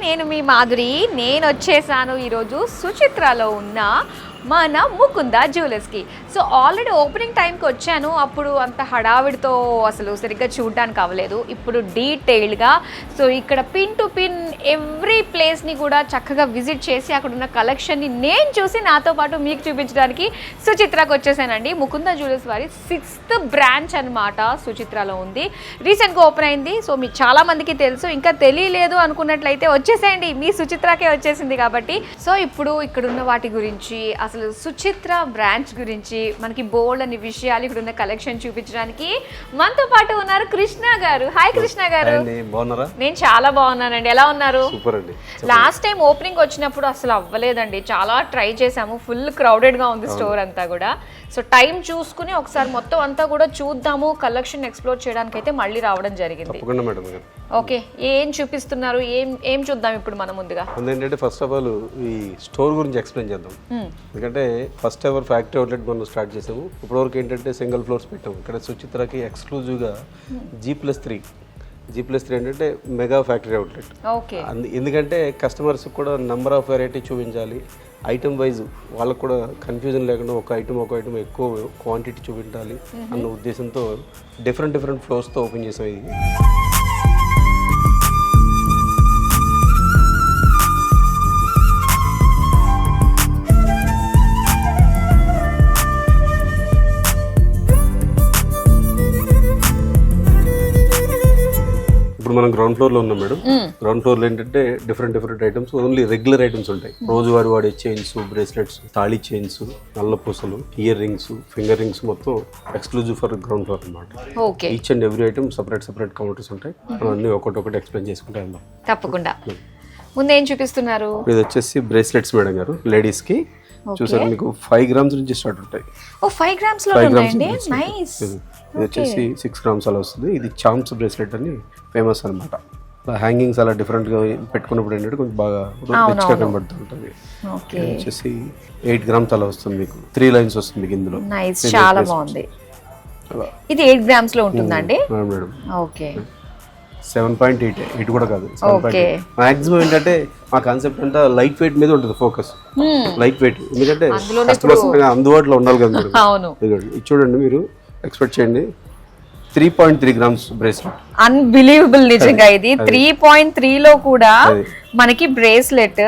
నేను మీ మాధురి. నేను వచ్చేసాను ఈరోజు సుచిత్రలో ఉన్న మన ముకుంద జ్యువెలర్స్కి. సో ఆల్రెడీ ఓపెనింగ్ టైంకి వచ్చాను, అప్పుడు అంత హడావిడితో అసలు సరిగ్గా చూడడానికి అవ్వలేదు. ఇప్పుడు డీటెయిల్డ్గా సో ఇక్కడ పిన్ టు పిన్ ఎవ్రీ ప్లేస్ని కూడా చక్కగా విజిట్ చేసి అక్కడ ఉన్న కలెక్షన్ని నేను చూసి నాతో పాటు మీకు చూపించడానికి సుచిత్రకు వచ్చేసానండి. ముకుంద జ్యువెలర్స్ వారి 6th బ్రాంచ్ అనమాట సుచిత్రలో ఉంది. రీసెంట్గా ఓపెన్ అయింది. సో మీకు చాలామందికి తెలుసు, ఇంకా తెలియలేదు అనుకున్నట్లయితే వచ్చేసేయండి, మీ సుచిత్రకే వచ్చేసింది కాబట్టి. సో ఇప్పుడు ఇక్కడున్న వాటి గురించి, అసలు సుచిత్ర బ్రాంచ్ గురించి మనకి బోల్డ్ అనే విషయాలు, ఇక్కడ ఉన్న కలెక్షన్ చూపించడానికి మనతో పాటు ఉన్నారు కృష్ణ గారు. హాయ్ కృష్ణ గారు. నేను చాలా బాగున్నానండి, ఎలా ఉన్నారు? లాస్ట్ టైం ఓపెనింగ్ వచ్చినప్పుడు అసలు అవ్వలేదండి, చాలా ట్రై చేసాము, ఫుల్ క్రౌడెడ్ గా ఉంది స్టోర్ అంతా కూడా. సో టైం చూసుకుని ఒకసారి మొత్తం అంతా కూడా చూద్దాము, కలెక్షన్ ఎక్స్ప్లోర్ చేయడానికి అయితే మళ్ళీ రావడం జరిగింది. ఓకే, ఏం చూపిస్తున్నారు, ఏం చూద్దాం ఇప్పుడు మనం? ముందుగా ఏంటంటే ఫస్ట్ ఆఫ్ ఆల్ ఈ స్టోర్ గురించి ఎక్స్ప్లెయిన్ చేద్దాం. ఎందుకంటే ఫస్ట్ ఎవర్ ఫ్యాక్టరీ అవుట్లెట్ మనం స్టార్ట్ చేసాము. ఇప్పటివరకు ఏంటంటే సింగిల్ ఫ్లోర్స్ పెట్టాము. ఇక్కడ సుచిత్రకి ఎక్స్క్లూజివ్గా G+3 ఏంటంటే మెగా ఫ్యాక్టరీ అవుట్లెట్. ఎందుకంటే కస్టమర్స్ కూడా నెంబర్ ఆఫ్ వెరైటీ చూపించాలి, ఐటమ్ వైజ్ వాళ్ళకు కూడా కన్ఫ్యూజన్ లేకుండా ఒక ఐటమ్ ఎక్కువ క్వాంటిటీ చూపించాలి అన్న ఉద్దేశంతో డిఫరెంట్ ఫ్లోర్స్తో ఓపెన్ చేసాం. ఇది మనం గ్రౌండ్ ఫ్లోర్ లో ఉన్నాం మేడం. గ్రౌండ్ ఫ్లోర్ లో ఏంటంటే different items, only regular items ఉంటాయి. రోజువారీ వాడే చైన్స్, బ్రేస్లెట్స్, తాళి చైన్స్, నల్ల పూసలు, ఇయర్ రింగ్స్, ఫింగర్ రింగ్స్ మొత్తం ఎక్స్క్లూజివ్ ఫర్ గ్రౌండ్ ఫ్లోర్ అన్నమాట. Each and every item separate counters ఉంటాయి. మనం అన్ని ఒకటి ఎక్స్ప్లెయిన్ చేసుకుంటే వెళ్దాం. తప్పకుండా. ముందు ఏం చూపిస్తున్నారు? ఇది వచ్చేసి బ్రేస్లెట్స్ మేడం గారు, లేడీస్ కి. చూసారు, మీకు 5 grams నుంచి స్టార్ట్ ఉంటాయి. ఓ 5 grams లో ఉన్నాయండి, నైస్. ఇది వచ్చేసి 6 grams అలా వస్తుంది. ఇది చామ్స్ బ్రేస్లెట్ అని ఫేమస్ అనమాట. హ్యాంగింగ్స్ అలా డిఫరెంట్ గా పెట్టుకున్నప్పుడు ఏంటంటే కొంచెం బాగా రిచ్ గా కనబడుతూ ఉంటుంది. ఇది వచ్చేసి 8 grams అలా వస్తుంది. మీకు 3 lines వస్తుంది మీకు ఇందులో. నైస్, చాలా బాగుంది. ఇది 8 grams లో ఉంటుందండి మేడం. ఓకే, 7.8 కూడా కాదు, మాక్సిమం ఏంటంటే మా కాన్సెప్ట్ అంతా లైట్ వెయిట్ మీద ఉంటుంది ఫోకస్. లైట్ వెయిట్, ఎందుకంటే కస్టమర్స్ అందుబాటులో ఉండాలి కదా. ఇది చూడండి, మీరు ఎక్స్పెక్ట్ చేయండి 3.3 grams బ్రేస్లెట్. అన్బిలీవబుల్ నిజంగా. ఇది 3.3 లో కూడా మనకి బ్రేస్లెట్.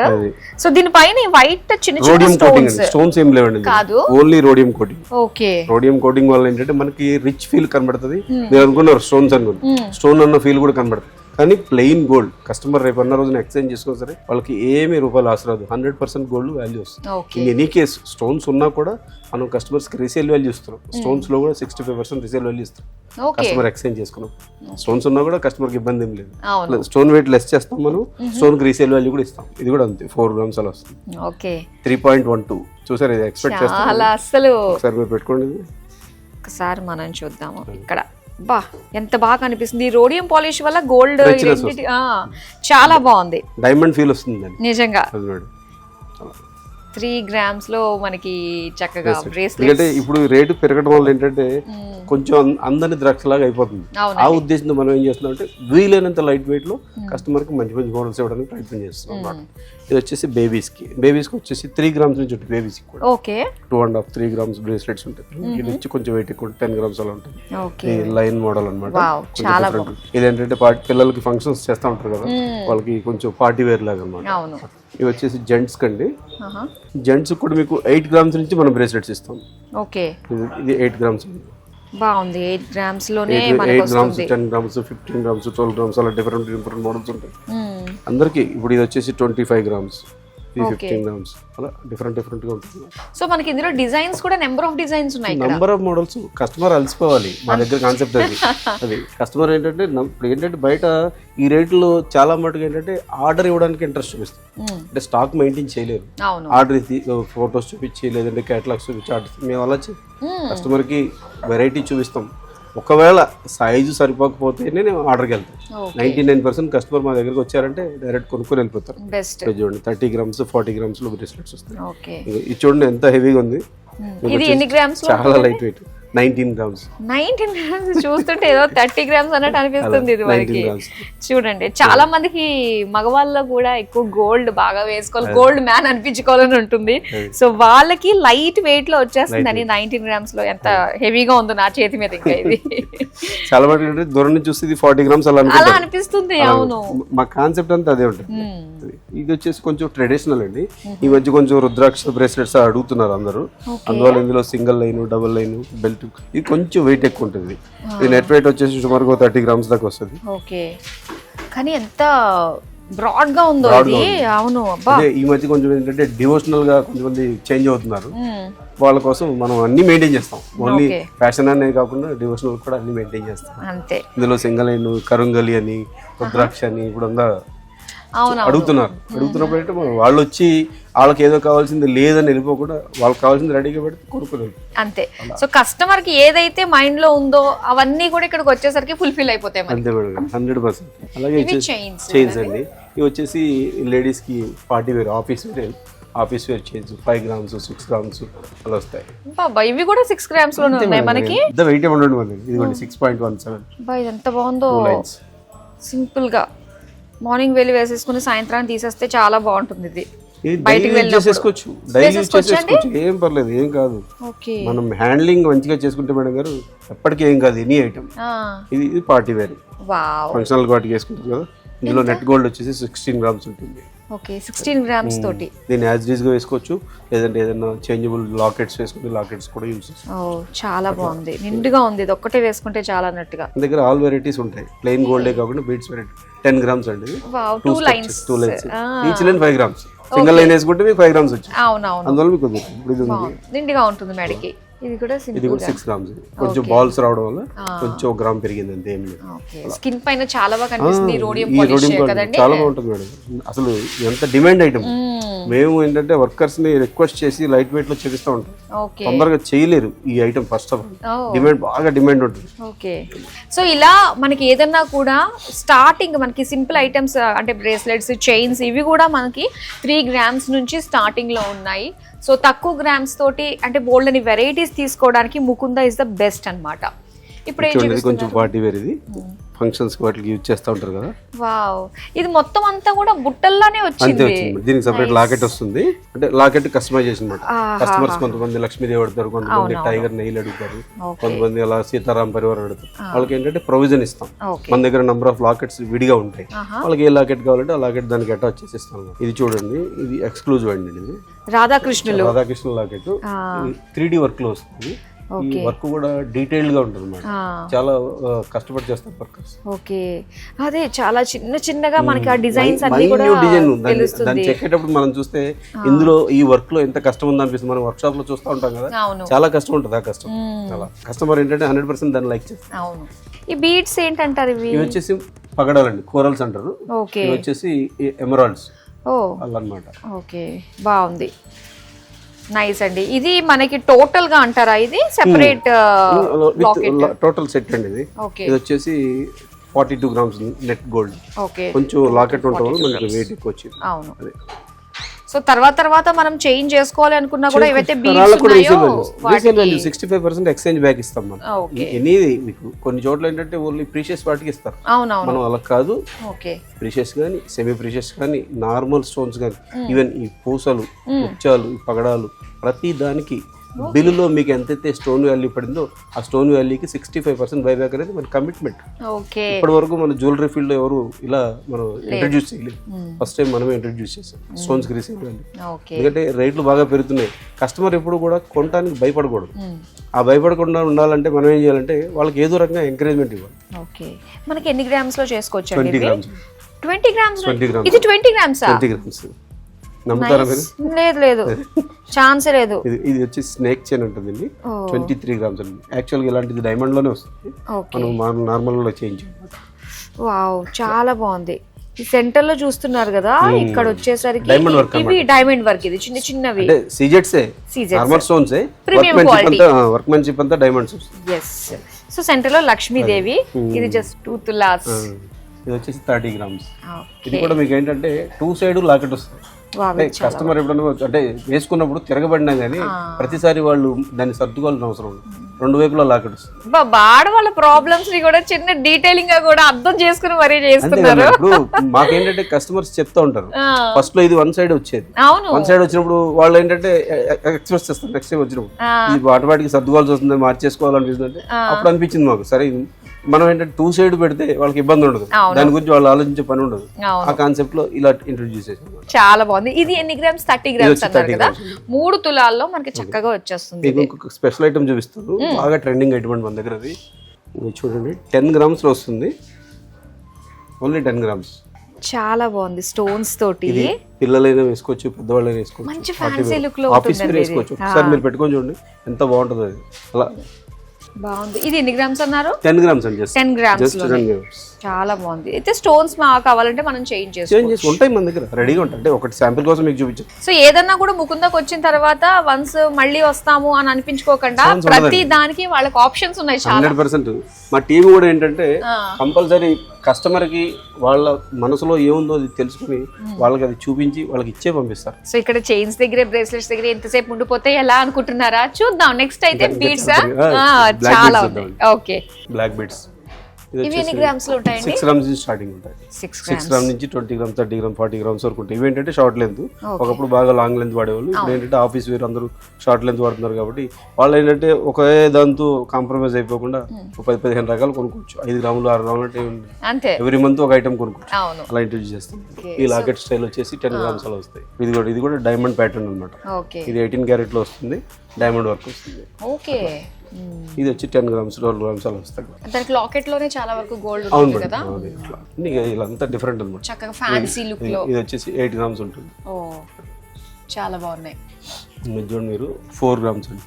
సో దీనిపైన వైట్ చిన్న స్టోన్స్ ఏం లేవండి, only rhodium coating. Okay, rhodium coating వల్ల ఏంటంటే మనకి రిచ్ ఫీల్ కనబడుతుంది. మీరు అనుకున్నారు స్టోన్స్ అనుకున్నారు, స్టోన్ అన్న ఫీల్ కూడా కనబడుతుంది. కానీ ప్లెయిన్ గోల్డ్, కస్టమర్ రేపు అన్న రోజున ఎక్స్చేంజ్ చేసుకున్నా సరే వాళ్ళకి ఏమీ రూపాయలు ఆశ రాదు. 100% గోల్డ్ వాల్యూ వస్తుంది. ఇన్ ఎనీ కేస్ స్టోన్స్ ఉన్నా కూడా మనం కస్టమర్స్ కి రీసేల్ వాల్యూ ఇస్తున్నాం. స్టోన్స్ లో కూడా 65% రీసేల్ వాల్యూ ఇస్తాం కస్టమర్ ఎక్స్చేంజ్ చేసుకున్నాం. స్టోన్స్ ఉన్నా కూడా కస్టమర్ కి ఇబ్బంది ఏం లేదు. స్టోన్ వెయిట్ లెస్ చేస్తాం మనం, స్టోన్ కి రీసేల్ వాల్యూ కూడా ఇస్తాం. ఇది కూడా అంతే, 4 grams అలా వస్తుంది. 3.12 చూసారు, ఇది ఎక్స్పెక్ట్ చేస్తాం. అసలు ఒకసారి మీరు పెట్టుకోండి, ఒకసారి మనం చూద్దాము. ఇక్కడ బా ఎంత బాగా కనిపిస్తుంది, రోడియం పాలిష్ వల్ల గోల్డ్ చాలా బాగుంది. డైమండ్ ఫీల్ వస్తుంది నిజంగా. 3 grams లో మనకి చక్కగా బ్రేస్లెట్. ఎందుకంటే ఇప్పుడు రేటు పెరగడం వల్ల ఏంటంటే కొంచెం అందరిని ద్రాక్షలాగా అయిపోతుంది. ఆ ఉద్దేశంతో మనం ఏం చేస్తున్నాం అంటే వీలైనంత లైట్ వెయిట్ లో కస్టమర్ కి మంచి మోడల్స్ ఇవ్వడానికి ప్రయత్నం చేస్తున్నాం అన్నమాట. ఇది వచ్చేసి బేబీస్ కి వచ్చేసి 3 grams నుంచి ఉంటుంది. బేబీస్ కి కూడా 2.5-3 grams బ్రేస్లెట్స్ ఉంటాయి. ఇది వచ్చి కొంచెం వెయిట్ ఎక్కువ 10 grams అలా ఉంటుంది. లైన్ మోడల్ అనమాట. ఇదేంటంటే పిల్లలకి ఫంక్షన్స్ చేస్తా ఉంటారు కదా, వాళ్ళకి కొంచెం పార్టీ వేర్ లాగా అనమాట. ఇవి వచ్చేసి జెంట్స్ కండి. జెంట్స్ కూడా మీకు 8 grams నుంచి మనం బ్రేస్లెట్స్ ఇస్తాం. ఇది 8 grams బాగుంది. 8 grams లోనే 8 grams, 10 grams, 15 grams, 12 grams అలా డిఫరెంట్ మోడల్స్ ఉంటాయి అందరికి. ఇప్పుడు ఇది వచ్చేసి 25 grams, 15 grams అలా డిఫరెంట్ గా ఉంటుంది. సో మనకి ఇందులో డిజైన్స్ కూడా నెంబర్ ఆఫ్ డిజైన్స్ ఉన్నాయి, నెంబర్ ఆఫ్ మోడల్స్. కస్టమర్ అలసిపోవాలి, మా దగ్గర కాన్సెప్ట్ అది కస్టమర్ ఏంటంటే బయట ఈ రేట్లో చాలా మటుకు ఏంటంటే ఆర్డర్ ఇవ్వడానికి ఇంట్రెస్ట్ చూపిస్తాం. అంటే స్టాక్ మెయింటైన్ చేయలేరు, ఆర్డర్ ఫొటోస్ చూపించి లేదంటే కేటలాగ్స్ చూపించి ఆర్డర్. మేము అలా కస్టమర్ కి వెరైటీ చూపిస్తాం. ఒకవేళ సైజు సరిపోకపోతేనే నేను ఆర్డర్కి వెళ్తాను. 99% కస్టమర్ మా దగ్గరకు వచ్చారంటే డైరెక్ట్ కొనుక్కొని వెళ్ళిపోతారు. చూడండి 30 grams, 40 grams లో బ్రేస్లెట్స్ వస్తాయి. ఇది చూడండి ఎంత హెవీగా ఉంది, చాలా లైట్ వెయిట్. 19 గ్రామ్స్. 19 గ్రామ్స్ చూస్తుంటే ఏదో 30 గ్రామ్స్ అన్నట్టు అనిపిస్తుంది ఇది మనకి. 19 grams. చూడండి చాలా మందికి మగవాళ్ళలో కూడా ఎక్కువ గోల్డ్ బాగా వేసుకోవాలి, గోల్డ్ మ్యాన్ అనిపించుకోవాలని ఉంటుంది. సో వాళ్ళకి లైట్ వెయిట్ లో వచ్చేస్తుంది అని 19 గ్రామ్స్ లో. ఎంత హెవీగా ఉందో నా చేతి మీద ఇంకా ఇది. చాలా మంది దూరం నుంచి చూస్తే ఇది 40 గ్రామ్స్ అలా అనిపిస్తుంది. అవును, మా కాన్సెప్ట్ అంతా అదే ఉంటుంది. ఇది వచ్చేసి కొంచెం ట్రెడిషనల్ అండి. ఈ మధ్య కొంచెం రుద్రాక్ష బ్రేస్లెట్స్ అడుగుతున్నారు అందరూ. అందువల్ల ఇందులో single line, double line, belt, ఇది కొంచెం వెయిట్ ఎక్కువ ఉంటుంది. ఇది నెట్ వెయిట్ వచ్చేసి సుమారుగా 30 గ్రామ్స్ దాకా వస్తుంది. ఓకే, కానీ ఎంత బ్రాడ్ గా ఉందో ఇది. అవును, అబ్బా. ఈ మధ్య కొంచెం ఏంటంటే డివోషనల్ గా కొంతమంది చేంజ్ అవుతున్నారు. వాళ్ళ కోసం మనం అన్ని మెయింటైన్ చేస్తాం. ఓన్లీ ఫ్యాషన్ అనేది కాకుండా డివోషనల్ కూడా అన్ని మెయింటైన్ చేస్తాం అంతే. ఇందులో సింగిల్ లైన్, కరుంగలి అని, రుద్రాక్ష అని ఇప్పుడు అంతా అడుగుతున్నప్పుడు అంటే వాళ్ళు వచ్చి వాళ్ళకి ఏదో కావాల్సింది లేదని వెళ్ళిపోకుండా వాళ్ళకి కావాల్సింది రెడీగా పెడితే కొనుక్కున్నారు అంతే. సో కస్టమర్ కి ఏదైతే మైండ్ లో ఉందో అవన్నీ కూడా ఇక్కడికి వచ్చేసరికి ఫుల్ఫిల్ అయిపోతాయి. అంతే మేడం, 100%. అలాగే చైన్స్ అండి. ఇవి వచ్చేసి లేడీస్ కి party wear, office wear chains 5 grams, 6 grams అలా వస్తాయి. ఇవి కూడా 6 గ్రామ్స్ లోనే ఉన్నాయి మనకి. వెయిట్ ఉండదు మనకి. ఇది 6.17. ఇది ఎంత బాగుందో. సింపుల్ గా మార్నింగ్ వెళ్ళి వేసేసుకుని సాయంత్రాన్ని తీసేస్తే చాలా బాగుంటుంది. ఇది బయటికి వెళ్ళేసుకోవచ్చు, డైలీ యూజ్ చేసుకోవచ్చు, ఏం పర్లేదు, ఏం కాదు. మనం హ్యాండ్లింగ్ మంచిగా చేసుకుంటే మేడం గారు ఎప్పటికీ ఏం కాదు. ఎనీ ఐటమ్ ఇది పార్టీ వేర్, ఫంక్షనల్ వాటికి వేసుకుంటుంది కదా. ఇందులో నెట్ గోల్డ్ వచ్చేసి 16 గ్రామ్స్ ఉంటుంది. ఓకే, 16 గ్రామ్స్ తోటి దీన్ని యాజ్ గా వేసుకోవచ్చు, లేదంటే ఏదైనా చేంజబుల్ లాకెట్స్ వేసుకుంటే లాకెట్స్ కూడా యూజ్ చేసుకోవచ్చు. చాలా బాగుంది, నిండుగా ఉంది. ఇది ఒక్కటే వేసుకుంటే చాలా అన్నట్టుగా. మన దగ్గర ఆల్ వెరైటీస్ ఉంటాయి. ప్లెయిన్ గోల్డే కాకుండా బీట్స్ వెరైటీ 10 గ్రామ్స్ అండి. 2 lines, each line 5 grams. Single line వేసుకుంటే మీకు 5 గ్రామ్స్ వచ్చాయి. అవునవును, అందువల్ల మీకు నిండుగా ఉంటుంది మేడకి. ఇది కూడా 6 గ్రామ్స్. కొంచెం బాల్స్ రావడం వల్ల కొంచెం 1 గ్రామ్ పెరిగింది అంతే, ఏం లేదు. స్కిన్ పైన చాలా బాగా కనిపిస్తుంది. రోడియం పాలిష్ కదండి, చాలా బాగుంటుంది మేడం. అసలు ఎంత డిమాండ్ ఐటమ్. మేము ఏంటంటే వర్కర్స్ ని రిక్వెస్ట్ చేసి లైట్ వెయిట్ లో చేపిస్తూ ఉంటాం. తొందరగా చేయలేరు ఈ item. First of all demand, బాగా డిమాండ్ ఉంటుంది. ఓకే, సో ఇలా మనకి ఏదన్నా కూడా స్టార్టింగ్ మనకి సింపుల్ ఐటమ్స్ అంటే బ్రేస్లెట్స్, చైన్స్, ఇవి కూడా మనకి 3 గ్రామ్స్ నుంచి స్టార్టింగ్ లో ఉన్నాయి. సో తక్కువ గ్రామ్స్ తోటి అంటే బోల్డ్ అని వెరైటీస్ తీసుకోవడానికి ముకుంద ఇస్ ద బెస్ట్ అన్నమాట. ఇప్పుడు కొంచెం పార్టీ వేర్, ఇది ఫంక్షన్స్ వాటికి యూజ్ చేస్తూ ఉంటారు కదా. వావ్, ఇది మొత్తం అంతా కూడా బుట్టల్లానే వచ్చింది. దీనికి సెపరేట్ లాకెట్ వస్తుంది. అంటే లాకెట్ కస్టమైజేషన్ అన్నమాట. కస్టమర్స్ కొంతమంది లక్ష్మీదేవి అడుగుతారు, కొంతమంది టైగర్ నెయిల్ అడుగుతారు, కొంతమంది అలా సీతారాం పరివారం అడుగుతారు. వాళ్ళకి ఏంటంటే ప్రొవిజన్ ఇస్తాం. మన దగ్గర నంబర్ ఆఫ్ లాకెట్స్ విడిగా ఉంటాయి. వాళ్ళకి ఏ లాకెట్ కావాలంటే ఆ లాకెట్ దానికి అటాచ్ చేసిస్తాం. ఇది చూడండి, ఇది ఎక్స్క్లూజివ్ అండి. ఇది రాధాకృష్ణ లాకెట్ 3D వర్క్ లో వస్తుంది. ఈ వర్క్ కూడా డీటెయిల్డ్ గా ఉంటుంది మేడం. చాలా కష్టపడి చేస్తారు వర్కర్స్. ఓకే, అదే చాలా చిన్న చిన్నగా మనకి ఆ డిజైన్స్ అన్ని కూడా తెలుస్తుంది. దాన్ని చెక్కేటప్పుడు మనం చూస్తే ఇందులో ఈ వర్క్ లో ఎంత కష్టం ఉందో అనిపిస్తుంది. మనం వర్క్ షాప్ లో చూస్తూ ఉంటాం కదా, చాలా కష్టం ఉంటుంది. ఆ కష్టం చాలా కస్టమర్ ఏంటంటే 100% దాన్ని లైక్ చేస్తారు. అవును. ఈ బీడ్స్ ఏంటంటారు? ఇవి వచ్చేసి పగడాలండి, కోరల్స్ అంటారు. ఇవి వచ్చేసి ఎమరాల్డ్స్ అలా అన్నమాట. ఓకే, బాగుంది, నైస్ అండి. ఇది మనకి టోటల్ గా అంటారా? ఇది సెపరేట్ టోటల్ సెట్ అండి. ఇది వచ్చేసి 42 గ్రామ్స్ నెట్ గోల్డ్. కొంచెం లాకెట్ ఉండటం వల్ల మనకి వెయిట్ ఎక్కువ వచ్చింది. అవును. సో తర్వాత మనం చేంజ్ చేసుకోవాలి అనుకున్నా కూడా ఏవైతే బీడ్స్ ఉన్నాయో 65% ఎక్స్చేంజ్ బ్యాక్ ఇస్తాం మనం. ఎనీది మీకు కొన్ని చోట్ల ఏంటంటే ఓన్లీ ప్రీషియస్ వాటికి ఇస్తారు. మనం అలా కాదు. ప్రీషియస్ కానీ, సెమీ ప్రీషియస్ కానీ, నార్మల్ స్టోన్స్ కానీ, ఈవెన్ ఈ పూసలు, ముత్యాలు, ఈ పగడాలు, ప్రతి దానికి బిల్లులో మీకు ఎంతైతే స్టోన్ వాల్యూ పడిందో ఆ స్టోన్ వాల్యూకి 65% బైబ్యాక్ అనేది మన కమిట్మెంట్. ఇప్పటి వరకు మన జ్యువెలరీ ఫీల్డ్ లో ఎవరు ఇలా మనం ఇంట్రడ్యూస్ చేయలేదు. ఫస్ట్ టైం మనమే ఇంట్రడ్యూస్ చేసాం స్టోన్స్ కి రీసేల్ వాల్యూ. ఎందుకంటే రేట్లు బాగా పెరుగుతున్నాయి. కస్టమర్ ఎప్పుడు కూడా కొనడానికి భయపడకూడదు. ఆ భయపడకుండా ఉండాలంటే మనం ఏం చేయాలంటే వాళ్ళకి ఏదో రకంగా ఎంకరేజ్మెంట్ ఇవ్వాలి. మనకి ఎన్ని గ్రామ్స్ లో చేసుకోవచ్చు? 20 గ్రామ్స్. 20 గ్రామ్స్. ఇది 20 గ్రామ్స్. 20 గ్రామ్స్. నమ్ముతారా మీరు? లేదు, ఛాన్స్ లేదు. ఇది వచ్చి స్నేక్ చైన్ ఉంటుందండి. 23 గ్రామ్స్ అండి. యాక్చువల్గా ఇలాంటిది డైమండ్ లోనే వస్తుంది. మనం నార్మల్ లో చేంజ్. వావ్, చాలా బాగుంది. ఈ సెంటర్ లో చూస్తున్నారు కదా, ఇక్కడ వచ్చేసరికి ఇవి డైమండ్ వర్క్. ఇది చిన్న చిన్నవి సీజెట్స్, నార్మల్ స్టోన్స్, వర్క్మెన్షిప్ అంతా డైమండ్స్ వస్తుంది. yes. సో సెంటర్ లో లక్ష్మీదేవి. ఇది జస్ట్ 2 తులాస్. ఇది వచ్చేసి 30 గ్రామ్స్. ఇది కూడా మీకు ఏంటంటే 2 సైడ్ లాకెట్ వస్తుంది. కస్టమర్ ఎప్పుడన్నా అంటే వేసుకున్నప్పుడు తిరగబడినా కానీ ప్రతిసారి వాళ్ళు దాన్ని సర్దుకోవాల్సిన అవసరం ఉంది. రెండు వైపులా లాకెట్ వస్తుంది. ఆడవాళ్ళ ప్రాబ్లమ్స్ ని కూడా చిన్న డీటెయిలింగ్ గా కూడా అర్థం చేసుకుని మరీ చేస్తున్నారు. ఇప్పుడు మాకేంటంటే కస్టమర్స్ చెప్తా ఉంటారు ఫస్ట్ లో ఇది వన్ సైడ్ వచ్చేది, అవును వన్ సైడ్ వచ్చినప్పుడు వాళ్ళు ఏంటంటే ఎక్స్ప్రెస్ చేస్తారు. నెక్స్ట్ టైం వచ్చినప్పుడు ఇది వాటికి సర్దుకోవాల్సి వస్తుంది, మార్చేసుకోవాలనిపిస్తుంది అంటే అప్పుడు అనిపించింది మాకు సరే మనం ఏంటంటే టూ సైడ్ పెడితే వాళ్ళకి ఇబ్బంది ఉండదు, దాని గురించి వాళ్ళు ఆలోచించే పని ఉండదు. ఆ కాన్సెప్ట్ లో ఇలా ఇంట్రొడ్యూస్ చేసాం. చాలా బాగుంది. ఇది ఎన్ని గ్రామ్స్? 30 గ్రామ్స్ అన్నారు కదా. 3 తులాల్లో మనకి చక్కగా వచ్చేస్తుంది. ఇంకొక స్పెషల్ ఐటమ్ చూపిస్తాను, బాగా ట్రెండింగ్ ఐటమ్ మన దగ్గర. అది చూడండి 10 గ్రామ్స్ లో వస్తుంది, ఓన్లీ 10 గ్రామ్స్. చాలా బాగుంది. స్టోన్స్ తోటి పిల్లలైనా వేసుకోవచ్చు, పెద్దవాళ్ళైనా వేసుకోవచ్చు, మంచి ఫ్యాన్సీ లుక్ లో ఆఫీస్ వేర్ వేసుకోవచ్చు. ఒకసారి మీరు పెట్టుకొని చూడండి ఎంత బాగుంటుంది అది. అలా బాగుంది. ఇది ఎన్ని గ్రామ్స్ అన్నారు? 10 గ్రామ్స్ అండి. 10 గ్రామ్స్. చాలా బాగుంది. అయితే స్టోన్స్ మా కావాలంటే మనం చేంజ్ చేసుకోవచ్చు. ఉంటాయి మన దగ్గర రెడీగా ఉంటాయి. అంటే ఒకటి శాంపిల్ కోసం మీకు చూపించాను. సో ఏదన్నా కూడా ముకుందాకి వచ్చిన తర్వాత వన్స్ మళ్ళీ వస్తాము అని అనిపించుకోకుండా ప్రతి దానికి వాళ్ళకి ఆప్షన్స్ ఉన్నాయి. 100% మా టీం కూడా ఏంటంటే కంపల్సరీ కస్టమర్ కి వాళ్ళ మనసులో ఏముందో అది తెలుసుకుని వాళ్ళకి అది చూపించి వాళ్ళకి ఇచ్చే పంపిస్తారు. సో ఇక్కడ చైన్స్ దగ్గర, బ్రేస్లెట్స్ దగ్గర ఎంతసేపు ఉండిపోతే ఎలా అనుకుంటున్నారా? చూద్దాం. నెక్స్ట్ అయితే బీడ్స్ చాలా ఉన్నాయి. Okay, black beads. ఇవి ఎన్ని గ్రామ్స్ లో ఉంటాయండి? 6 గ్రామ్స్ నుంచి స్టార్టింగ్ ఉంటాయి. 6 గ్రామ్ నుంచి 20 గ్రామ్స్, 30 గ్రామ్, 40 గ్రామ్స్ వరకు ఉంటాయి. ఇవి ఏంటంటే షార్ట్ లెంత్. ఒకప్పుడు బాగా లాంగ్ లెంత్ వాడేవాళ్ళు, ఇప్పుడు ఏంటంటే ఆఫీస్ వేర్ అందరూ షార్ట్ లెంత్ వాడుతున్నారు. కాబట్టి వాళ్ళు ఏంటంటే ఒకే దాంతో కాంప్రమైజ్ అయిపోకుండా 10-15 రకాలు కొనుక్కోవచ్చు. 5 గ్రాములు 6 గ్రాములు అంటే ఎవ్రీ మంత్ ఒక ఐటమ్ కొనుక్కోవచ్చు. అలా ఇంట్రొడ్యూస్ చేస్తాం. ఈ లాకెట్ స్టైల్ వచ్చేసి 10 గ్రామ్స్ అలా వస్తాయి. ఇది కూడా డైమండ్ ప్యాటర్న్ అనమాట. ఇది 18 క్యారెట్ లో వస్తుంది, డైమండ్ వర్క్ వస్తుంది. ఓకే, ఇది వచ్చి 10 గ్రామ్స్ 12 గ్రామ్స్ అలా వస్తాయి. దానికి లాకెట్ లోనే చాలా వరకు గోల్డ్ ఉంటుంది కదా. ఇలా అంతా డిఫరెంట్ అన్నమాట. చక్కగా ఫ్యాన్సీ లుక్ లో. ఇది వచ్చేసి 8 గ్రామ్స్ ఉంటుంది. ఓ చాలా బాగున్నాయి. చూడండి మీరు 4 గ్రామ్స్ అండి.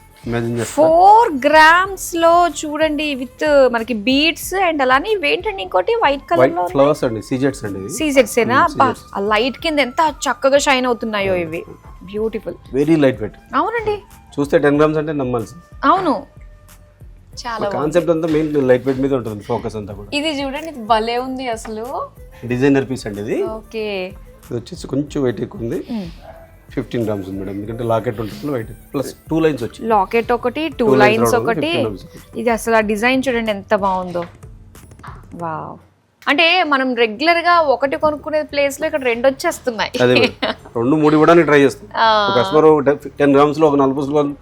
4 గ్రామ్స్ లో చూడండి విత్ మనకి బీడ్స్ అండ్ అలానే ఇవేంటండి ఇంకోటి వైట్ కలర్ లో ఫ్లవర్స్ అండి, సీజెట్స్ అండి. సీజెట్స్ ఏనా? ఆ లైట్ కింద ఎంత చక్కగా షైన్ అవుతున్నాయో ఇవి. Beautiful, very light weight. అవునండి, చూస్తే 10 గ్రామ్స్ అంటే నమ్మాల్సింది. అవును, చాలా కాన్సెప్ట్ అంతా మెయిన్ లైట్ వెయిట్ మీద ఉంటుంది ఫోకస్ అంతా కూడా. ఇది చూడండి భలే ఉంది అసలు. డిజైనర్ పీస్ అండి ఇది. ఓకే, ఇది వచ్చేసి కొంచెం వెయిట్ ఎక్కువ ఉంది. 15 గ్రామ్స్ ఉంది మేడం, ఎందుకంటే లాకెట్ ఉంటుంది వెయిట్ ప్లస్ 2 లైన్స్ వచ్చి. లాకెట్ ఒకటి, 2 లైన్స్ ఒకటి. ఇది అసలు ఆ డిజైన్ చూడండి ఎంత బాగుందో. వావ్, అంటే మనం రెగ్యులర్ గా ఒకటి కొనుక్కునే ప్లేస్ లో ఇక్కడ 2 వచ్చేస్తున్నాయి. 2-3 ఇవ్వడానికి ట్రై చేస్తాం. కస్టమర్ 10 గ్రామ్స్ లో ఒక 4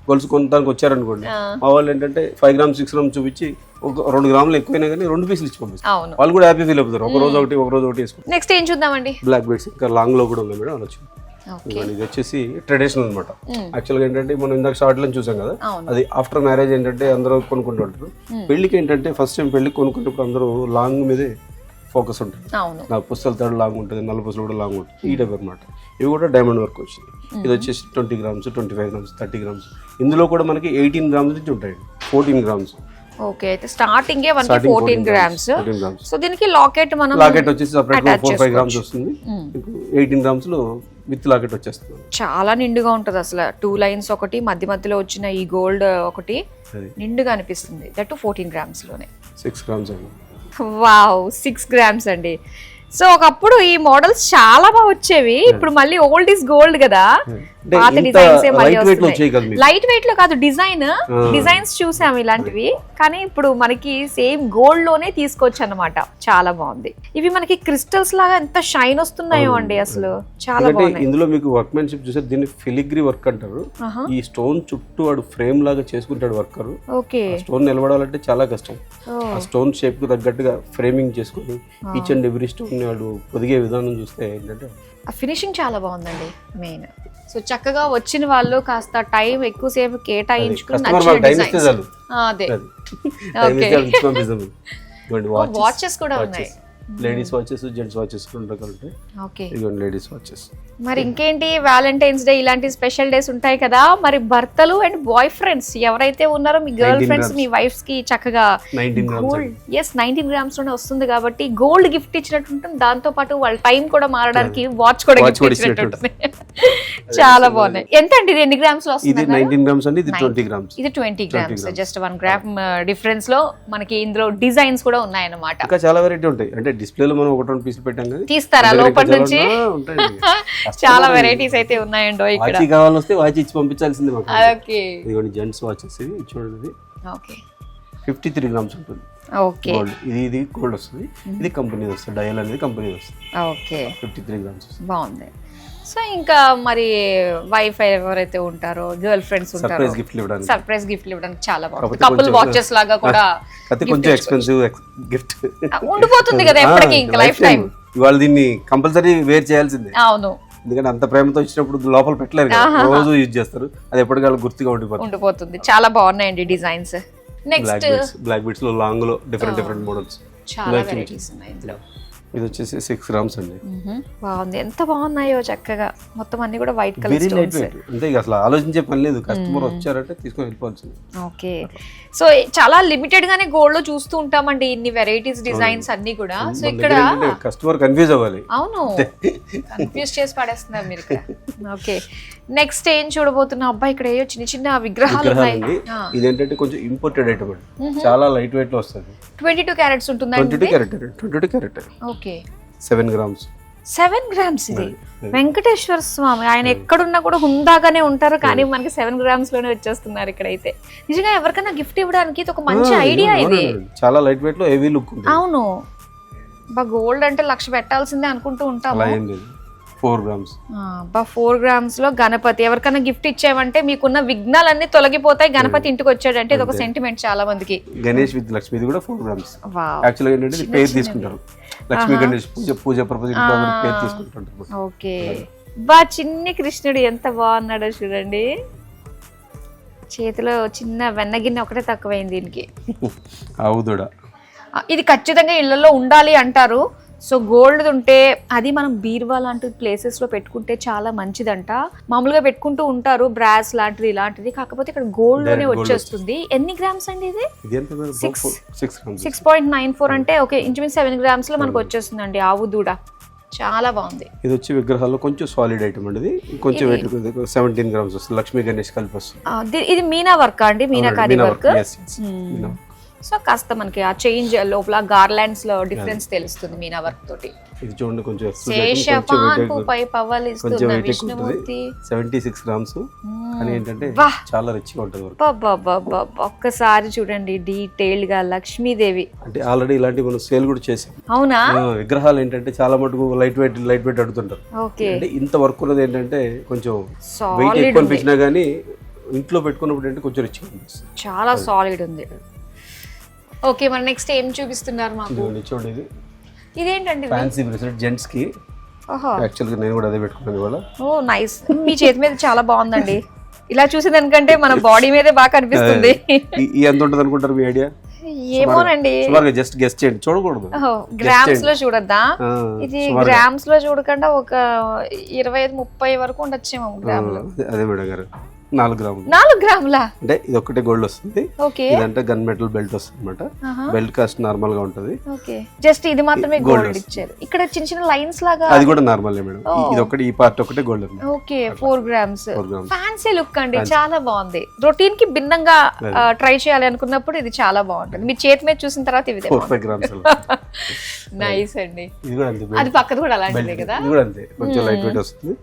గొలుసు కొనడానికి వచ్చారనుకోండి, మా వాళ్ళు ఏంటంటే 5 గ్రామ్స్ 6 గ్రామ్స్ చూపించి ఒక 2 గ్రాములు ఎక్కువైనా కానీ 2 పీసులు ఇచ్చి పంపిస్తారు. వాళ్ళు కూడా హ్యాపీ ఫీల్ అవుతారు. ఒక రోజు ఒకటి వేసుకుంటారు. నెక్స్ట్ ఏం చూద్దామండి? బ్లాక్ బీడ్స్ ఇంకా లాంగ్ లో కూడా ఉంది మేడం. అలా ఇది వచ్చేసి ట్రెడిషనల్ అనమాట. యాక్చువల్గా ఏంటంటే మనం ఇందాక షార్ట్ లో చూసాం కదా, అది ఆఫ్టర్ మ్యారేజ్ ఏంటంటే అందరూ కొనుక్కుంటుంటారు. పెళ్లికి ఏంటంటే ఫస్ట్ టైం పెళ్లికి కొనుక్కున్నప్పుడు అందరూ లాంగ్ మీదే ఫోకస్ ఉంటుంది. నా పుస్తల తాడు లాంగ్ ఉంటుంది, నల్ల పుస్తలు కూడా లాంగ్ ఉంటుంది. ఈ టైప్ అనమాట. ఇవి కూడా డైమండ్ వర్క్ వచ్చింది. ఇది వచ్చేసి 20 గ్రామ్స్, 25 గ్రామ్స్, 30 గ్రామ్స్. ఇందులో కూడా మనకి 18 గ్రామ్స్ నుంచి ఉంటాయి, 14 గ్రామ్స్. ఓకే, అయితే స్టార్టింగ్ 14 గ్రామ్స్. సో దీనికి లాకెట్ వచ్చేసి సెపరేట్ 4-5 గ్రామ్స్ వస్తుంది. 18 గ్రామ్స్ లో విత్ లాకెట్ వచ్చేస్తుంది. చాలా నిండుగా ఉంటది అసలు. 2 లైన్స్ ఒకటి, మధ్యలో వచ్చిన ఈ గోల్డ్ ఒకటి నిండుగా అనిపిస్తుంది. దట్ 14 గ్రామ్స్ లోనే. 6 గ్రామ్స్ అండి. వావ్, 6 గ్రామ్స్ అండి. సో ఒకప్పుడు ఈ మోడల్స్ చాలా బాగా వచ్చేవి. ఇప్పుడు మళ్ళీ ఓల్డ్ ఇస్ గోల్డ్ కదా, పాత డిజైన్స్ లైట్ వెయిట్ లో కాదు, డిజైన్స్ చూసాము ఇలాంటివి. కానీ ఇప్పుడు మనకి సేమ్ గోల్డ్ లోనే తీసుకోవచ్చు అన్నమాట. చాలా బాగుంది. ఇవి మనకి క్రిస్టల్స్ లాగా ఎంత షైన్ వస్తున్నాయో అండి అసలు. చాలా బాగుంది. ఇందులో మీకు వర్క్మెన్షిప్ చూసే దీన్ని ఫిలిగ్రీ వర్క్ అంటారు. ఈ స్టోన్ చుట్టూ వాడు ఫ్రేమ్ లాగా చేసుకుంటాడు వర్కర్. ఓకే, స్టోన్ నిలబడాలంటే చాలా కష్టం. ఆ స్టోన్ షేప్ కు తగ్గట్టుగా ఫ్రేమింగ్ చేసుకుని ఈచ్ అండ్ ఎవ్రీ స్టోన్ వాడు పొదిగే విధానం చూస్తే ఏంటంటే ఆ ఫినిషింగ్ చాలా బాగుందండి మెయిన్. సో చక్కగా వచ్చిన వాళ్ళు కాస్త టైం ఎక్కువసేపు కేటాయించుకుని వాచెస్ కూడా ఉన్నాయి. లేడీస్ వాచెస్, జెంట్స్ వాచెస్ 2 రకాలు ఉంటాయి. ఇదిగోండి లేడీస్ వాచెస్. మరి ఇంకేంటి, వ్యాలంటైన్స్ డే ఇలాంటి స్పెషల్ డేస్ ఉంటాయి కదా. మరి భర్తలు అండ్ బాయ్ ఫ్రెండ్స్ ఎవరైతే ఉన్నారో, మీ గర్ల్ ఫ్రెండ్స్, మీ వైఫ్స్ కి చక్కగా 19 గ్రామ్స్ లోనే వస్తుంది కాబట్టి గోల్డ్ గిఫ్ట్ ఇచ్చినట్టు ఉంటుంది. దాంతో పాటు వాళ్ళ టైం కూడా మారడానికి వాచ్ కూడా గిఫ్ట్ ఇచ్చినట్టు ఉంటుంది. చాలా బాగున్నాయి. ఎంత అండి ఇది? ఎన్ని గ్రామ్స్ లో వస్తుంది? ఇది 19 గ్రామ్స్ అండి. ఇది 20 గ్రామ్స్. ఇది 20 గ్రామ్స్. జస్ట్ 1 గ్రామ్ డిఫరెన్స్ లో మనకి ఇందులో డిజైన్స్ కూడా ఉన్నాయి అన్నమాట. ఇంకా చాలా వెరైటీ ఉంటాయి. అంటే డిస్ప్లేలో మనం ఒకటి రెండు పీసులు పెట్టాం కదా, తీస్తారా లోపల నుంచి? ఉంటాయండి. చాలా వెరైటీస్ అయితే ఉన్నాయండో ఇక్కడ. వాచ్ కావాలి వస్తే వాచ్ ఇచ్చి పంపించాల్సింది మాకు. ఓకే, ఇదిగోండి జెంట్స్ వాచెస్ ఇవి చూడండి. ఓకే 53 గ్రామ్స్ ఉంటుంది ఓకే. గోల్డ్. ఇది గోల్డ్ వస్తుంది, ఇది కంపెనీ వస్తుంది, డయల్ అనేది కంపెనీ వస్తుంది. ఓకే 53 గ్రామ్స్ బాగుంది. సో ఇంకా మరి వైఫ్ ఎవరైతే ఉంటారో, గర్ల్ ఫ్రెండ్స్ ఉంటారో, సర్ప్రైజ్ గిఫ్ట్ ఇవ్వడానికి, సర్ప్రైజ్ గిఫ్ట్ ఇవ్వడానికి చాలా బాగుంది. కపుల్ వాచెస్ లాగా కూడా అయితే కొంచెం ఎక్స్పెన్సివ్ గిఫ్ట్ ఉండిపోతుంది కదా ఎప్పటికీ, ఇంకా లైఫ్ టైం. ఇవాళ దీన్ని కంపల్సరీ వేర్ చేయాల్సిందే. అవును, ఎందుకంటే అంత ప్రేమతో ఇచ్చినప్పుడు లోపల పెట్టలేరు కదా, రోజు యూజ్ చేస్తారు, అది ఎప్పటికీ గుర్తుగా ఉండిపోతుంది. చాలా బాగున్నాయండి డిజైన్స్. నెక్స్ట్ బ్లాక్ బీట్స్ లో లాంగ్ లో డిఫరెంట్ మోడల్స్, చాలా వెరైటీస్ ఉన్నాయి ఇందులో. ఇది వచ్చేసి 6 గ్రామ్స్ అండి. బాగుంది, ఎంత బాగున్నాయో చక్కగా. మొత్తం అన్ని కూడా white colour very light stones. Weight, అంటే ఇక అసలు ఆలోచించే పని లేదు, కస్టమర్ వచ్చారంటే తీసుకొని వెళ్ళిపోవాల్సింది. ఓకే, సో చాలా లిమిటెడ్ గానే గోల్డ్ లో చూస్తూ ఉంటామండి ఇన్ని వెరైటీస్, డిజైన్స్ అన్ని కూడా. సో ఇక్కడ కస్టమర్ కన్ఫ్యూజ్ అవ్వాలి. అవును, కన్ఫ్యూజ్ చేసి పడేస్తున్నారు మీరు ఇక్కడ. ఓకే, నెక్స్ట్ ఏం చూడబోతున్నా? అబ్బాయి ఇక్కడ ఏయో చిన్న చిన్న విగ్రహాలు ఉన్నాయి. ఇదేంటంటే కొంచెం ఇంపోర్టెడ్ ఐటమ్ అండి, చాలా లైట్ వెయిట్ లో వస్తుంది. 22 క్యారెట్స్ ఉంటుందా? 22 క్యారెట్. Okay 7 grams. 7 గ్రామ్స్. ఇది వెంకటేశ్వర స్వామి, ఆయన ఎక్కడున్నా కూడా హుందాగానే ఉంటారు, కానీ మనకి 7 గ్రామ్స్ లోనే వచ్చేస్తున్నారు ఇక్కడైతే. నిజంగా ఎవరికైనా గిఫ్ట్ ఇవ్వడానికి ఇది ఒక మంచి ఐడియా. ఇది చాలా లైట్ వెయిట్ లో హెవీ లుక్ ఉంటుంది. అవును, గోల్డ్ అంటే 1,00,000 పెట్టాల్సిందే అనుకుంటూ ఉంటాము. 4 గ్రామ్స్. 4 గ్రామ్స్ లో గణపతి. ఎవరికైనా గిఫ్ట్ ఇచ్చామంటే మీకున్న విఘ్నాలన్నీ తొలగిపోతాయి, గణపతి ఇంటికి వచ్చాడంటే ఇది ఒక సెంటిమెంట్ చాలా మందికి. గణేష్ విత్ లక్ష్మి, ఇది కూడా 4 గ్రామ్స్. యాక్చువల్గా ఏంటంటే పేరు తీసుకుంటారు, లక్ష్మీ గణేష్ పూజ పర్పస్ పేరు తీసుకుంటుంటారు. ఓకే, చిన్ని కృష్ణుడు ఎంత బాగున్నాడో చూడండి. చేతిలో చిన్న వెన్నగిన్నె ఒకటే తక్కువైంది దీనికి. అవుదుడ, ఇది ఖచ్చితంగా ఇళ్లలో ఉండాలి అంటారు. సో గోల్డ్ ఉంటే అది మనం బీరువా లాంటి ప్లేసెస్ లో పెట్టుకుంటే చాలా మంచిదంట. మామూలుగా పెట్టుకుంటూ ఉంటారు బ్రాస్ లాంటిది ఇలాంటిది, కాకపోతే ఇక్కడ గోల్డ్ లోనే వచ్చేస్తుంది. ఎన్ని గ్రామ్స్ అండి ఇది? 6.94 అంటే ఓకే, ఇంచుమించు 7 గ్రామ్స్ లో మనకు వచ్చేస్తుందండి. ఆవు దూడ చాలా బాగుంది. ఇది వచ్చి విగ్రహాల్లో కొంచెం సాలిడ్ ఐటమ్ అండి, ఇది కొంచెం 17 గ్రామ్స్ వస్తుంది. లక్ష్మీ గణేష్ కలిపి వస్తుంది. ఇది మీనా వర్క్ అండి, మీనాకారి వర్క్. సో కాస్త మనకి ఆ చేంజ్ లోపల గార్లాండ్స్ లో డిఫరెన్స్ తెలుస్తుంది మీనా వర్క్ తోటి. ఇది చూడండి కొంచెం పై పవల్ ఇస్తుంది విష్ణుమూర్తి. 76 గ్రామ్స్, కానీ ఏంటంటే చాలా రిచ్ గా ఉంటుంది. ఒక్కసారి చూడండి డీటెయిల్డ్ గా లక్ష్మీదేవి. అంటే ఆల్రెడీ ఇలాంటి మనం సేల్ కూడా చేసాం. అవునా? విగ్రహాలు ఏంటంటే చాలా మటుకు లైట్ వెయిట్ అడుగుతుంటారు. అంటే ఇంత వర్క్ ఉన్నది ఏంటంటే కొంచెం వెయిట్ ఎక్కువ అనిపించినా గానీ ఇంట్లో పెట్టుకున్నప్పుడు అంటే కొంచెం రిచ్ గా అనిపిస్తుంది. చాలా సాలిడ్ ఉంది. ఓకే, మరి నెక్స్ట్ ఏం చూపిస్తున్నారు మాకు? చూడండి, ఇదేంటండి? ఫ్యాన్సీ బ్రేస్లెట్ జెంట్స్ కి. యాక్చువల్ గా నేను కూడా అదే పెట్టుకున్నాను ఇవాళ. ఓ నైస్, మీ చేతి మీద చాలా బాగుందండి. ఇలా చూసేదానికంటే మన బాడీ మీదే బాగా కనిపిస్తుంది. ఎంత ఉంటుంది అనుకుంటారు మీ ఐడియా? ఏమోనండి, జస్ట్ గెస్ట్ చేయండి, చూడకూడదు. గ్రామ్స్ లో చూడద్దా? ఇది గ్రామ్స్ లో చూడకుండా ఒక 25-30 వరకు ఉండొచ్చేమో గ్రాములు. అదే మేడం గారు, 4 గ్రాములు. 4 గ్రాములా? అంటే ఇది ఒకటే గోల్డ్ వస్తుంది. ఓకే, ఇదంటే గన్ మెటల్ బెల్ట్ వస్తుంది అనమాట. బెల్ట్ కాస్ట్ నార్మల్ గా ఉంటది. ఓకే, జస్ట్ ఇది మాత్రమే గోల్డ్ ఇచ్చారు. ఇక్కడ చిన్న చిన్న లైన్స్ లాగా అది కూడా నార్మల్ మేడం. ఇది ఒకటి, ఈ పార్ట్ ఒకటే gold. Okay, 4 grams. Fancy look అండి, చాలా బాగుంది. రొటీన్ కి భిన్నంగా ట్రై చేయాలి అనుకున్నప్పుడు ఇది చాలా బాగుంటుంది. మీ చేతి మీద చూసిన తర్వాత ఇది 4-5 గ్రామ్స్. నైస్ అండి. ఇది కూడా అంతే, అది పక్కది కూడా అలాంటిదే కదా. ఇది కూడా అంతే, కొంచెం లైట్ వెయిట్ వస్తుంది.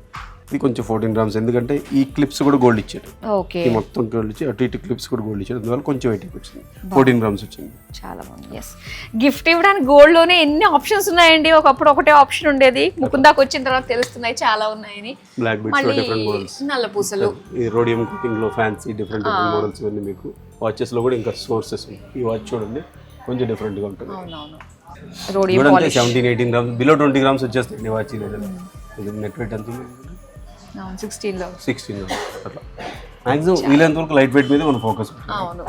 ఇది కొంచెం 14 గ్రామ్స్, ఎందుకంటే ఈ క్లిప్స్ కూడా గోల్డ్ ఇచ్చాడు. ఓకే, ఈ మొత్తం గోల్డ్ ఇచ్చి అటు ఇటు క్లిప్స్ కూడా గోల్డ్ ఇచ్చాడు, అందువల్ల కొంచెం వెయిట్ వచ్చింది. 14 గ్రామ్స్ వచ్చింది. చాలా బాగుంది. ఎస్, గిఫ్ట్ ఇవ్వడానికి గోల్డ్ లోనే ఎన్ని ఆప్షన్స్ ఉన్నాయండి. ఒకప్పుడు ఒకటే ఆప్షన్ ఉండేది, ముకుందాకు వచ్చిన తర్వాత తెలుస్తున్నాయి చాలా ఉన్నాయని. బ్లాక్ బీడ్స్ లో డిఫరెంట్ మోడల్స్, నల్ల పూసలు, ఈ రోడియం కోటింగ్ లో ఫ్యాన్సీ డిఫరెంట్ మోడల్స్ ఇవన్నీ మీకు. వాచెస్ లో కూడా ఇంకా సోర్సెస్ ఉన్నాయి. ఈ వాచ్ చూడండి కొంచెం డిఫరెంట్ గా ఉంటుంది. అవునవును, 17-18 గ్రామ్స్, బిలో 20 గ్రామ్స్ వచ్చేస్తాయి వాచ్. నెట్ వెయిట్ ఎంత? 16 అట్లా. మాక్సిమం వీలైనంత వరకు లైట్ వెయిట్ మీద మనం ఫోకస్. అవును.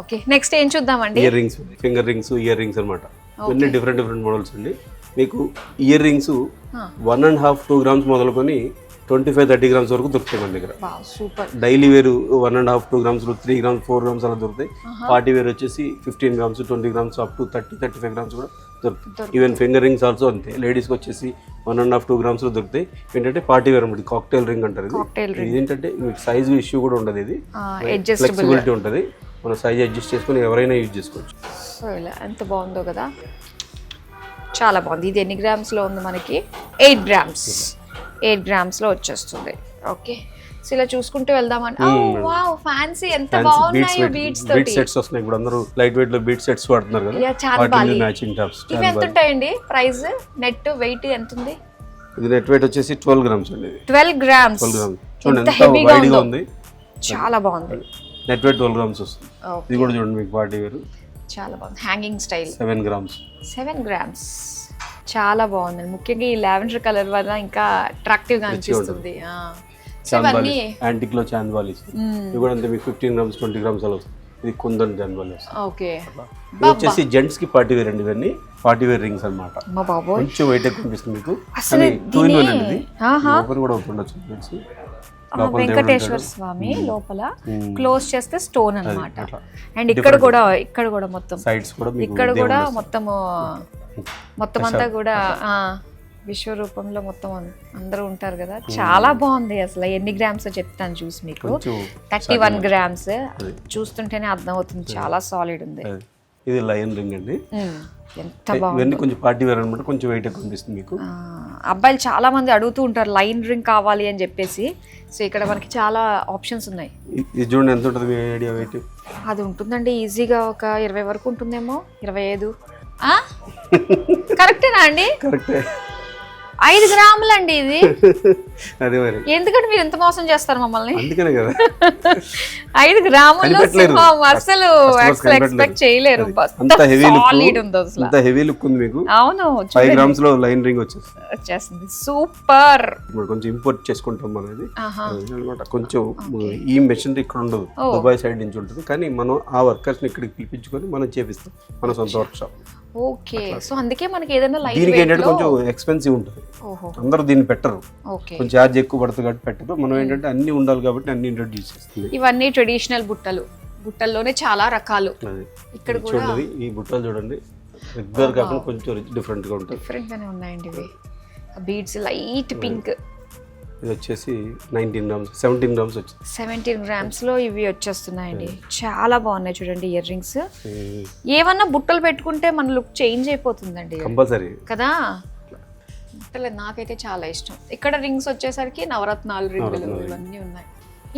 ఓకే, నెక్స్ట్ ఏం చూద్దామండి? Ear rings, finger rings, ear rings అనమాట. ఇవన్నీ డిఫరెంట్ మోడల్స్ అండి. మీకు ఇయర్ రింగ్స్ 1.5-2 గ్రామ్స్ మొదలుకొని 25-30 గ్రామ్స్ వరకు దొరుకుతాయి మన దగ్గర. డైలీ వేరు 1.5-2 గ్రామ్స్, 3 గ్రామ్స్, 4 గ్రామ్స్ అలా దొరుకుతాయి. పార్టీ వేర్ వచ్చేసి 15 grams, 20 grams, up to 30-35 grams కూడా దొరుకుతాయి. ఈవెన్ ఫింగర్ రింగ్స్ ఆల్సో అంతే. లేడీస్కి వచ్చేసి 1.5-2 గ్రామ్స్ లో దొరుకుతాయి. ఏంటంటే పార్టీ వేర్ ఉంటుంది, కాక్టైల్ రింగ్ అంటారు. ఇది ఏంటంటే మీకు సైజ్ ఇష్యూ కూడా ఉండదు, ఇది ఫ్లెక్సిబిలిటీ ఉంటుంది. మనం సైజ్ అడ్జస్ట్ చేసుకుని ఎవరైనా యూజ్ చేసుకోవచ్చు. ఎంత బాగుందో కదా. చాలా బాగుంది. ఇది ఎన్ని గ్రామ్స్లో ఉంది మనకి? 8 గ్రామ్స్. 8 గ్రామ్స్లో వచ్చేస్తుంది. ఓకే, సో ఇలా చూసుకుంటూ వెళ్దామండి. వావ్, ఫ్యాన్సీ, ఎంత బాగున్నాయి బీడ్స్ తోటి. బీట్ సెట్స్ వస్తున్నాయి ఇప్పుడు, అందరూ లైట్ వెయిట్ లో బీట్ సెట్స్ వాడుతున్నారు కదా, చాంబాలి మ్యాచింగ్ టాప్స్. ఇవి ఎంత ఉంటాయండి ప్రైస్? నెట్ వెయిట్ ఎంత ఉంది? ఇది నెట్ వెయిట్ వచ్చేసి 12 గ్రామ్స్ అండి. 12 గ్రామ్స్. చూడండి ఎంత వైడ్ గా ఉంది, చాలా బాగుంది. నెట్ వెయిట్ 12 గ్రామ్స్ వస్తుంది. ఇది కూడా చూడండి మీకు పార్టీ వేర్, చాలా బాగుంది. Hanging style. 7 గ్రామ్స్. 7 గ్రామ్స్ చాలా బాగుంది. ముఖ్యంగా ఈ లావెండర్ కలర్ వల్ల ఇంకా అట్రాక్టివ్ గా అనిపిస్తుంది. చాంద్బాలి, యాంటిక్ లో చాంద్బాలి. ఇది కూడా అంతే మీకు 15 గ్రామ్స్ 20 గ్రామ్స్ అలా వస్తుంది. ఇది కుందన్ చాంద్బాలి వస్తుంది. ఓకే, ఇది వచ్చేసి జెంట్స్ కి పార్టీ వేర్ అండి. ఇవన్నీ పార్టీ వేర్ రింగ్స్ అన్నమాట. కొంచెం వెయిట్ ఎక్కువ అనిపిస్తుంది మీకు, కానీ 2 in 1 అండి. ఇది ఓపెన్ కూడా అవుతుంది జెంట్స్. వెంకటేశ్వర స్వామి లోపల క్లోజ్ చేస్తే స్టోన్ అన్నమాట. అండ్ ఇక్కడ కూడా మొత్తం సైడ్స్ కూడా ఇక్కడ కూడా మొత్తం అంతా కూడా విశ్వరూపంలో మొత్తం అందరూ ఉంటారు కదా. చాలా బాగుంది. అసలు ఎన్ని గ్రామ్స్ చెప్తాను చూసి మీకు. 31 గ్రామ్స్. చూస్తుంటేనే అర్థం అవుతుంది, చాలా సాలిడ్ ఉంది. ఇది లయన్ రింగ్ అండి. ఎంత బాగుంది. కొంచెం పార్టీ వేర్ అనమాట, కొంచెం వెయిట్ ఎక్కువ అనిపిస్తుంది మీకు. అబ్బాయిలు చాలా మంది అడుగుతూ ఉంటారు లైన్ రింగ్ కావాలి అని చెప్పేసి. సో ఇక్కడ మనకి చాలా ఆప్షన్స్ ఉన్నాయి. ఇది చూడండి ఎంత ఉంటుంది మీ ఐడియా వెయిట్? అది ఉంటుందండి ఈజీగా ఒక 20 వరకు ఉంటుందేమో, 25. కరెక్టేనా అండి? కరెక్టే. 5 గ్రాములు అండి ఇది. అదే మరి, ఎందుకంటే మీరు ఎంత మోసం చేస్తారు మమ్మల్ని. అందుకనే కదా 5 గ్రాములు అసలు ఎక్స్పెక్ట్ చేయలేరు. అంత హెవీ లుక్ ఉంది మీకు. అవును, 5 గ్రామ్స్ లో లైన్ రింగ్ వచ్చేస్తుంది. సూపర్. కొంచెం ఇంపోర్ట్ చేసుకుంటాం మనం. ఇది అన్నమాట. కొంచెం ఈ మెషినరీ ఇక్కడ ఉండదు, దుబాయ్ సైడ్ నుంచి ఉంటుంది. కానీ మనం ఆ వర్కర్స్ ని ఇక్కడికి పిలిపించుకొని మనం చేపిస్తాం, మన సొంత వర్క్ షాప్. ఓకే, సో అందుకే మనకి ఏదైనా లైట్ దీనికి ఏంటంటే కొంచెం ఎక్స్పెన్సివ్ ఉంటుంది. అందరూ దీన్ని పెట్టరు, కొంచెం ఛార్జ్ ఎక్కువ పడుతుంది కాబట్టి పెట్టరు. మనం ఏంటంటే అన్ని ఉండాలి కాబట్టి అన్ని ఇంట్రొడ్యూస్ చేస్తుంది. ఇవన్నీ ట్రెడిషనల్ బుట్టల్లోనే చాలా రకాలు. ఇక్కడ కూడా ఈ బుట్టలు చూడండి, రెగ్యులర్ కాకుండా కొంచెం డిఫరెంట్ గా ఉంటాయి. డిఫరెంట్ గానే ఉన్నాయండి ఇవి. Beads light pink. ఇది వచ్చేసి 19 గ్రామ్స్ 17 గ్రామ్స్ వచ్చింది. 17 గ్రామ్స్ లో ఇవి వచ్చేస్తున్నాయండి. చాలా బాగున్నాయి చూడండి ఇయర్ రింగ్స్. ఏమన్నా బుట్టలు పెట్టుకుంటే మన లుక్ చేంజ్ అయిపోతుందండి కంపల్సరీ కదా. బుట్టలు నాకైతే చాలా ఇష్టం. ఇక్కడ రింగ్స్ వచ్చేసరికి నవరత్నాలు రింగులు ఇవన్నీ ఉన్నాయి.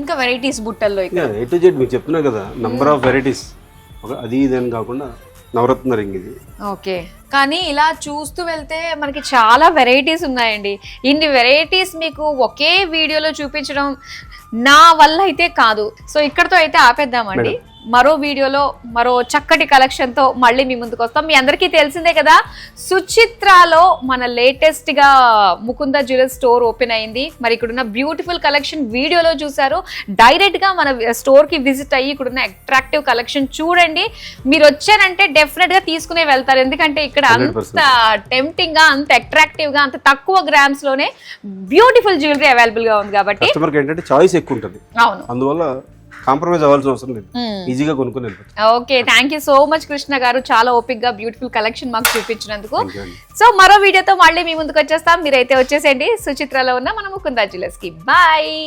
ఇంకా వెరైటీస్ బుట్టల్లో ఇక్కడ A to Z మీకు చెప్తున్నా కదా, నంబర్ ఆఫ్ వెరైటీస్. అది ఇదని కాకుండా నవరత్న రింగ్ ఇది. ఓకే, కానీ ఇలా చూస్తూ వెళ్తే మనకి చాలా వెరైటీస్ ఉన్నాయండి. ఇన్ని వెరైటీస్ మీకు ఒకే వీడియోలో చూపించడం నా వల్ల అయితే కాదు. సో ఇక్కడతో అయితే ఆపేద్దామండి. మరో వీడియోలో మరో చక్కటి కలెక్షన్తో మళ్ళీ మీ ముందుకు వస్తాం. మీ అందరికీ తెలిసిందే కదా, సుచిత్రాలో మన లేటెస్ట్గా ముకుంద జ్యువెలర్స్ స్టోర్ ఓపెన్ అయింది. మరి ఇక్కడున్న బ్యూటిఫుల్ కలెక్షన్ వీడియోలో చూసారు. డైరెక్ట్గా మన స్టోర్కి విజిట్ అయ్యి ఇక్కడున్న అట్రాక్టివ్ కలెక్షన్ చూడండి. మీరు వచ్చారంటే డెఫినెట్గా తీసుకునే వెళ్తారు. ఎందుకంటే ఇక్కడ అంత టెంప్టింగ్గా, అంత అట్రాక్టివ్గా, అంత తక్కువ గ్రామ్స్లోనే బ్యూటిఫుల్ జ్యువెలరీ అవైలబుల్గా ఉంది కాబట్టి ఏంటంటే చాయిస్ ఎక్కువ ఉంటుంది. అవును, అందువల్ల కాంప్రమైజ్ అవ్వాల్సిన అవసరం లేదు, ఈజీగా కొనుక్కొని వెళ్ళిపోతాం. Okay, thank you so much Krishna గారు, చాలా ఓపిక్ గా బ్యూటిఫుల్ కలెక్షన్ మాకు చూపించినందుకు. సో మరో వీడియోతో మళ్ళీ మీ ముందుకు వచ్చేస్తాం. మీరైతే వచ్చేసేయండి సుచిత్రలో ఉన్న మన ముకుంద జ్యువెలర్స్ కి. బాయ్.